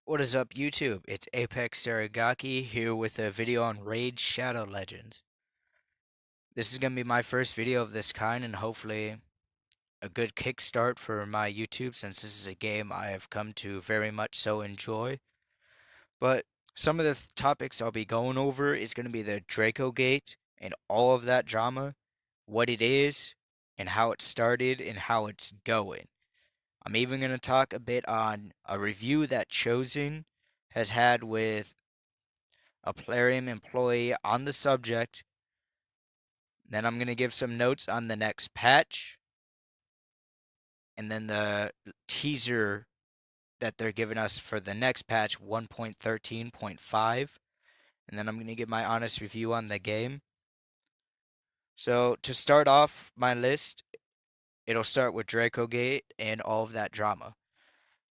What is up, YouTube? It's Apex Saragaki here with a video on Raid Shadow Legends. This is going to be my first video of this kind and hopefully a good kickstart for my YouTube since this is a game I have come to very much so enjoy. But some of the topics I'll be going over is going to be the Draco Gate and all of that drama, what it is, and how it started and how it's going. I'm even going to talk a bit on a review that Chosen has had with a Plarium employee on the subject. Then I'm going to give some notes on the next patch. And then the teaser that they're giving us for the next patch, 1.13.5. And then I'm going to give my honest review on the game. So to start off my list, it'll start with Draco Gate and all of that drama.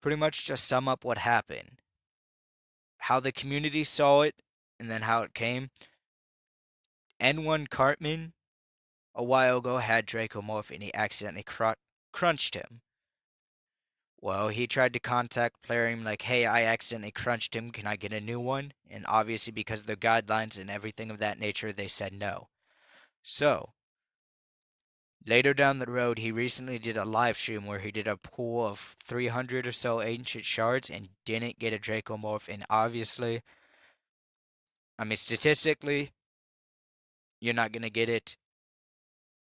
Pretty much just sum up what happened, how the community saw it, and then how it came. N1 Cartman a while ago had Draco Morph and he accidentally crunched him. Well, he tried to contact Plarium like, hey, I accidentally crunched him, can I get a new one? And obviously because of the guidelines and everything of that nature, they said no. So, later down the road, he recently did a live stream where he did a pool of 300 or so ancient shards and didn't get a Draco Morph. And obviously, I mean, statistically, you're not going to get it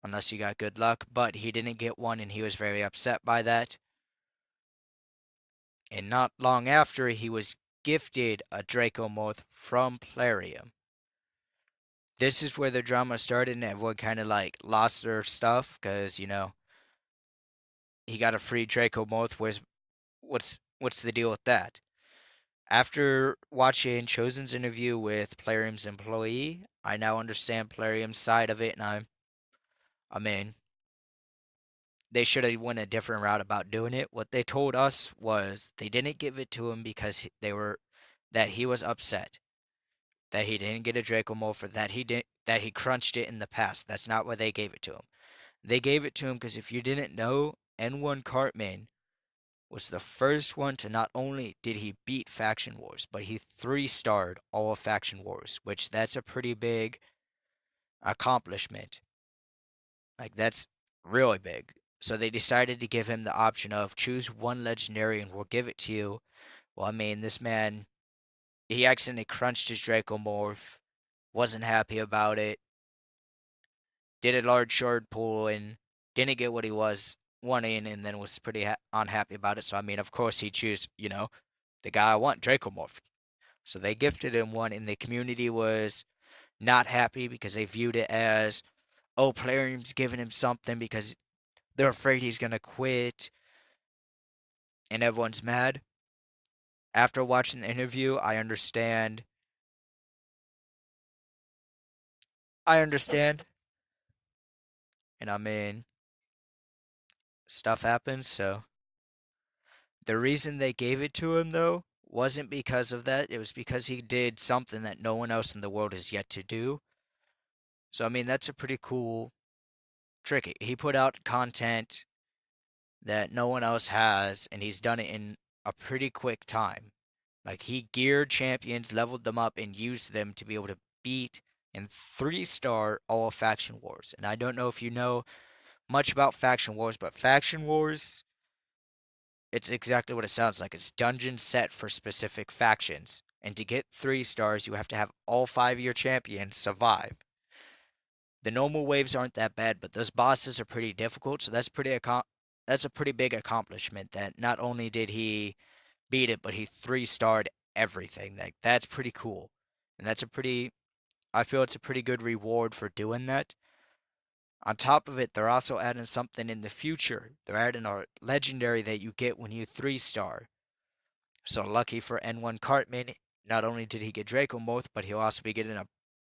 unless you got good luck, but he didn't get one and he was very upset by that. And not long after, he was gifted a Draco Morph from Plarium. This is where the drama started and everyone kind of like lost their stuff because, he got a free Draco Morph. What's the deal with that? After watching Chosen's interview with Plarium's employee, I now understand Plarium's side of it, and I mean, they should have went a different route about doing it. What they told us was they didn't give it to him because that he was upset that he didn't get a Draco Morph, that he crunched it in the past. That's not why they gave it to him. They gave it to him because if you didn't know, N1 Cartman was the first one to not only did he beat Faction Wars, but he 3-starred all of Faction Wars, which that's a pretty big accomplishment. Like that's really big. So they decided to give him the option of choose one legendary and we'll give it to you. Well, I mean, this man, he accidentally crunched his Draco Morph, wasn't happy about it, did a large shard pull and didn't get what he was wanting, and then was pretty unhappy about it. So I mean, of course he choose, the guy I want, Draco Morph. So they gifted him one, and the community was not happy because they viewed it as, oh, Plarium's giving him something because they're afraid he's gonna quit, and everyone's mad. After watching the interview, I understand. I understand, and I mean, stuff happens, so the reason they gave it to him, though, wasn't because of that. It was because he did something that no one else in the world has yet to do. So, I mean, that's a pretty cool trick. He put out content that no one else has, and he's done it in a pretty quick time. Like, he geared champions, leveled them up, and used them to be able to beat and 3-star all of Faction Wars. And I don't know if you know much about Faction Wars, but Faction Wars, it's exactly what it sounds like. It's dungeons set for specific factions. And to get 3-stars, you have to have all 5 of your champions survive. The normal waves aren't that bad, but those bosses are pretty difficult, so that's a pretty big accomplishment that not only did he beat it, but he 3-starred everything. That's pretty cool. And I feel it's a pretty good reward for doing that. On top of it, they're also adding something in the future. They're adding a legendary that you get when you 3-star. So lucky for N1 Cartman, not only did he get Draco Morph, but he'll also be getting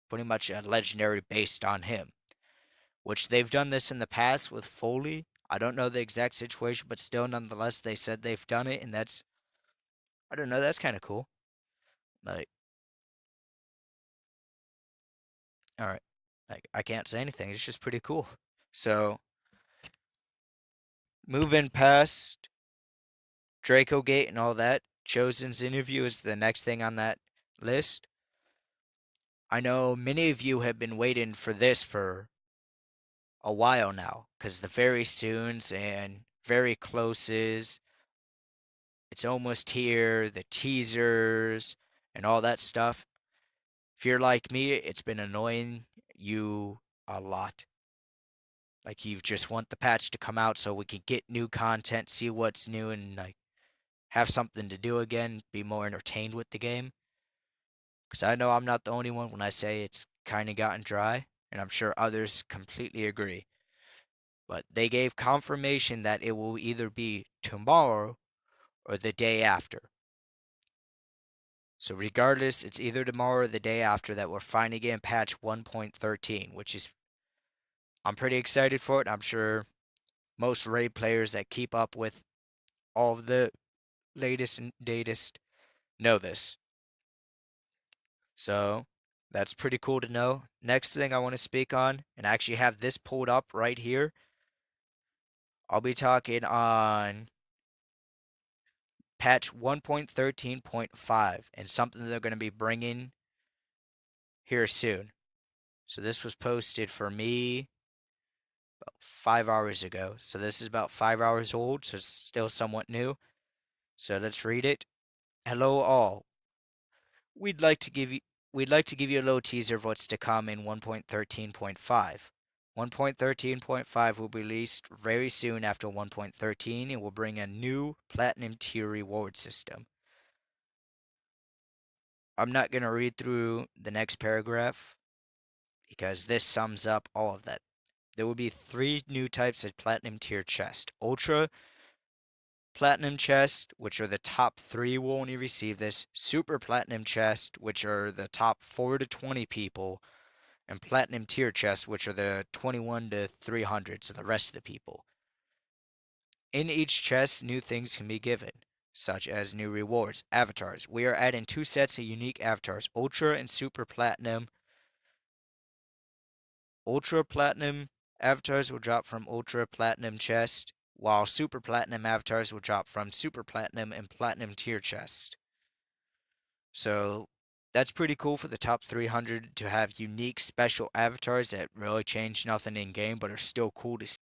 pretty much a legendary based on him. Which they've done this in the past with Foley. I don't know the exact situation, but still, nonetheless, they said they've done it, and I don't know, that's kind of cool. Like, alright, like, I can't say anything, it's just pretty cool. So, moving past Draco Gate and all that, Chosen's interview is the next thing on that list. I know many of you have been waiting for this for a while now, because the very soons and very closes, it's almost here, the teasers and all that stuff. If you're like me, it's been annoying you a lot. Like you just want the patch to come out so we can get new content, see what's new, and like have something to do again, be more entertained with the game. Because I know I'm not the only one when I say it's kind of gotten dry, and I'm sure others completely agree. But they gave confirmation that it will either be tomorrow or the day after. So regardless, it's either tomorrow or the day after that we're finally getting patch 1.13, which is I'm pretty excited for it. I'm sure most raid players that keep up with all of the latest and latest know this. So that's pretty cool to know. Next thing I want to speak on, and I actually have this pulled up right here. I'll be talking on patch 1.13.5 and something they're going to be bringing here soon. So this was posted for me about 5 hours ago. So this is about 5 hours old, so it's still somewhat new. So let's read it. Hello all. We'd like to give you we'd like to give you a little teaser of what's to come in 1.13.5. 1.13.5 will be released very soon after 1.13 and will bring a new platinum tier reward system. I'm not going to read through the next paragraph because this sums up all of that. There will be 3 new types of platinum tier chest. Ultra platinum chest, which are the top 3 will only receive this. Super platinum chest, which are the top 4 to 20 people. And platinum tier chests, which are the 21 to 300, so the rest of the people. In each chest, new things can be given, such as new rewards, avatars. We are adding 2 sets of unique avatars, Ultra and Super Platinum. Ultra Platinum avatars will drop from Ultra Platinum chest, while Super Platinum avatars will drop from Super Platinum and Platinum tier chest. So that's pretty cool for the top 300 to have unique special avatars that really change nothing in game but are still cool to see.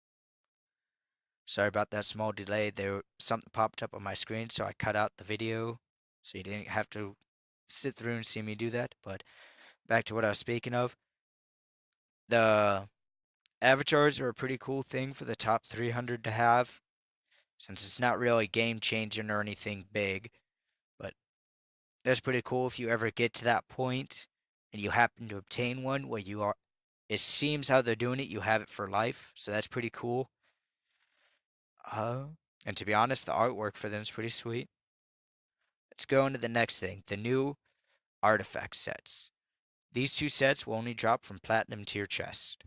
Sorry about that small delay. Something popped up on my screen, so I cut out the video so you didn't have to sit through and see me do that. But back to what I was speaking of. The avatars are a pretty cool thing for the top 300 to have, since it's not really game changing or anything big. But that's pretty cool if you ever get to that point and you happen to obtain one where you are. It seems how they're doing it, you have it for life, so that's pretty cool. Uh, and to be honest, the artwork for them is pretty sweet. Let's go into the next thing, the new artifact sets. These 2 sets will only drop from platinum tier chest.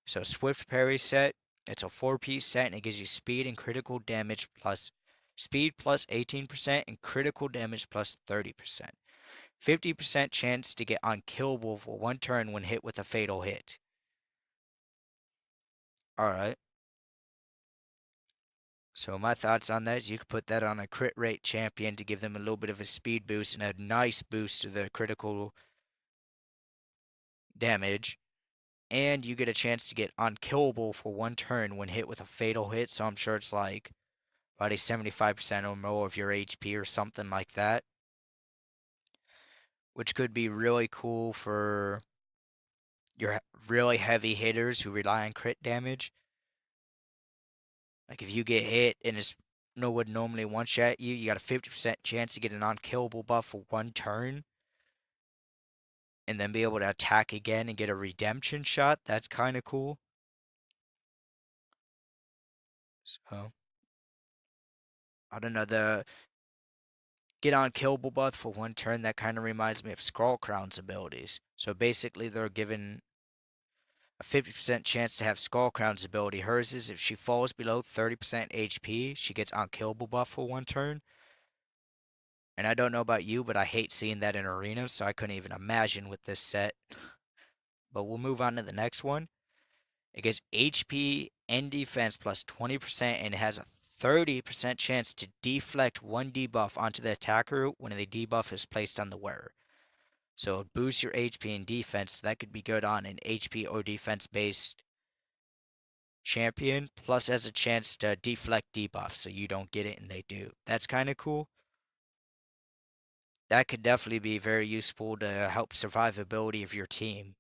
So Swift Parry set, it's a 4-piece set and it gives you speed and critical damage plus speed plus 18% and critical damage plus 30%. 50% chance to get unkillable for 1 turn when hit with a fatal hit. Alright. So my thoughts on that is you could put that on a crit rate champion to give them a little bit of a speed boost and a nice boost to the critical damage. And you get a chance to get unkillable for 1 turn when hit with a fatal hit. So I'm sure it's like probably 75% or more of your HP or something like that. Which could be really cool for your really heavy hitters who rely on crit damage. Like if you get hit and no one normally one-shot you, you got a 50% chance to get an unkillable buff for 1 turn. And then be able to attack again and get a redemption shot. That's kind of cool. So, I don't know, the get unkillable buff for 1 turn, that kind of reminds me of Skull Crown's abilities. So basically, they're given a 50% chance to have Skull Crown's ability. Hers is if she falls below 30% HP, she gets unkillable buff for 1 turn. And I don't know about you, but I hate seeing that in Arena, so I couldn't even imagine with this set. But we'll move on to the next one. It gets HP and defense plus 20%, and it has a 30% chance to deflect one debuff onto the attacker when the debuff is placed on the wearer. So it boosts your HP and defense. So that could be good on an HP or defense based champion, plus has a chance to deflect debuffs so you don't get it and they do. That's kind of cool. That could definitely be very useful to help survivability of your team.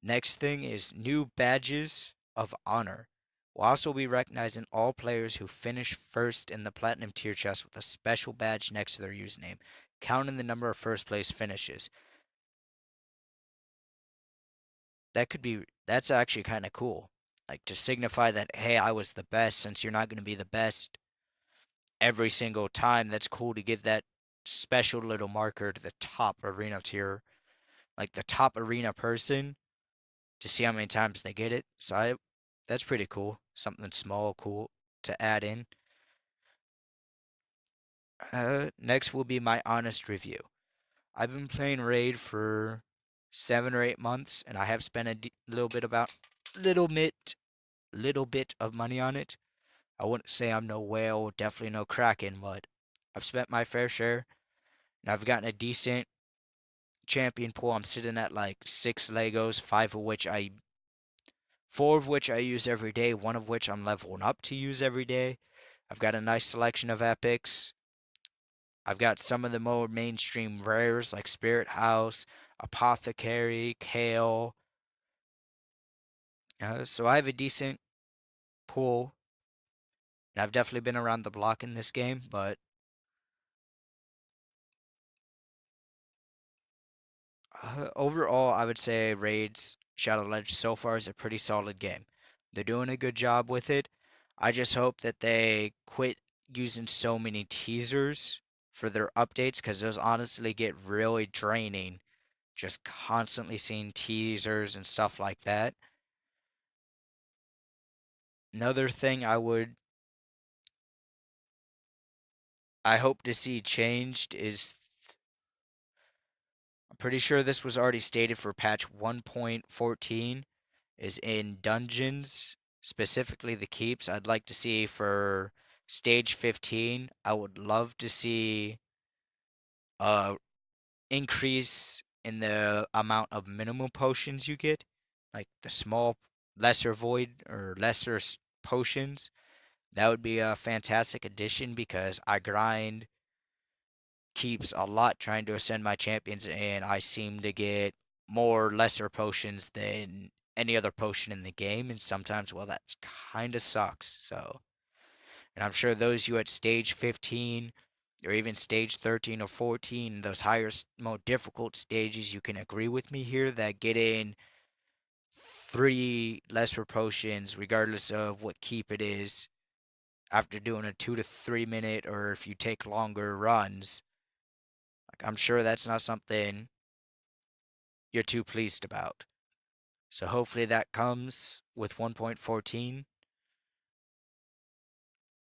Next thing is new badges of honor. We'll also be recognizing all players who finish first in the platinum tier chest with a special badge next to their username, counting the number of first place finishes. That's actually kind of cool. Like to signify that, hey, I was the best, since you're not going to be the best every single time. That's cool to give that special little marker to the top arena tier, like the top arena person, to see how many times they get it. That's pretty cool. Something small, cool to add in. Next will be my honest review. I've been playing Raid for 7 or 8 months, and I have spent a little bit, little bit of money on it. I wouldn't say I'm no whale, definitely no Kraken, but I've spent my fair share, and I've gotten a decent champion pool. I'm sitting at like 6 Legos, four of which I use every day, one of which I'm leveling up to use every day. I've got a nice selection of epics. I've got some of the more mainstream rares like Spirit House, Apothecary, Kale. So I have a decent pool, and I've definitely been around the block in this game, but overall, I would say Raids Shadow Legends so far is a pretty solid game. They're doing a good job with it. I just hope that they quit using so many teasers for their updates, because those honestly get really draining. Just constantly seeing teasers and stuff like that. Another thing I hope to see changed is, I'm pretty sure this was already stated for patch 1.14, is in dungeons, specifically the keeps. I'd like to see for stage 15, I would love to see a increase in the amount of minimum potions you get, like the small lesser void or potions. That would be a fantastic addition, because I grind keeps a lot trying to ascend my champions, and I seem to get more lesser potions than any other potion in the game, and sometimes, well, that kind of sucks. So, and I'm sure those you at stage 15 or even stage 13 or 14, those higher, more difficult stages, you can agree with me here that getting 3 lesser potions, regardless of what keep it is, after doing a 2 to 3 minute, or if you take longer runs, like I'm sure that's not something you're too pleased about. So hopefully that comes with 1.14.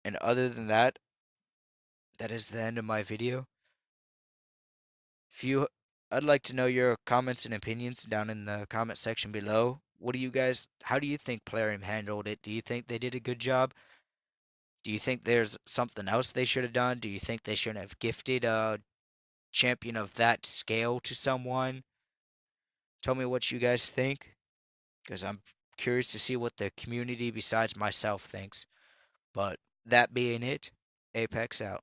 And other than that, that is the end of my video. If you I'd like to know your comments and opinions down in the comment section below. How do you think Plarium handled it? Do you think they did a good job? Do you think there's something else they should have done? Do you think they shouldn't have gifted a champion of that scale to someone? Tell me what you guys think, because I'm curious to see what the community besides myself thinks. But that being it, Apex out.